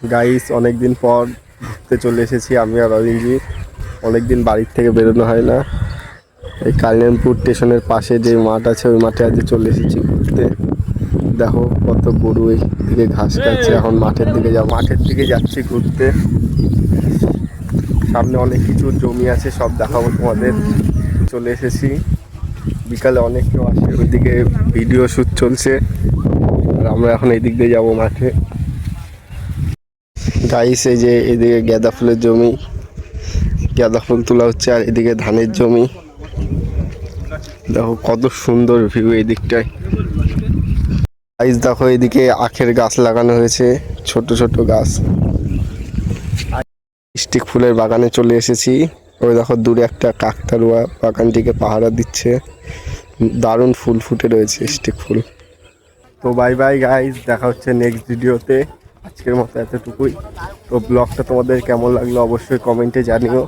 Guys অনেকদিন পর ঘুরতে চলে এসেছি আমি আর অরিনজি। অনেকদিন বাড়ির থেকে বেরোনো হয় না। এই কালিয়ানপুর স্টেশনের পাশে যে মাঠ আছে ওই মাঠে আজ চলে এসেছি ঘুরতে। দেখো কত গরু দিকে ঘাস খাচ্ছে। এখন মাঠের দিকে যাচ্ছি ঘুরতে। সামনে অনেক কিছু জমি আছে, সব দেখাবো তোমাদের। চলে এসেছি, বিকালে অনেক কেউ আসে, ওইদিকে ভিডিও শ্যুট চলছে আর আমরা এখন এই দিক দিয়ে যাবো মাঠে। গাইস এই যে এদিকে গাঁদা ফুলের জমি, গাঁদা ফুল তোলা হচ্ছে, আর এদিকে ধানের জমি। দেখো কত সুন্দর ভিউ এই দিকটায়। গাইস দেখো এদিকে আখের গাছ লাগানো হয়েছে, ছোট ছোট গাছ। স্টিক ফুলের বাগানে চলে এসেছি। ওই দেখো দূরে একটা কাকতাড়ুয়া বাগানটিকে পাহারা দিচ্ছে। দারুণ ফুল ফুটে রয়েছে, স্টিক ফুল। তো বাই বাই গাইস, দেখা হচ্ছে নেক্সট ভিডিওতে। আজকের মতো এতটুকুই। তো ব্লগটা তোমাদের কেমন লাগলো অবশ্যই কমেন্টে জানিও।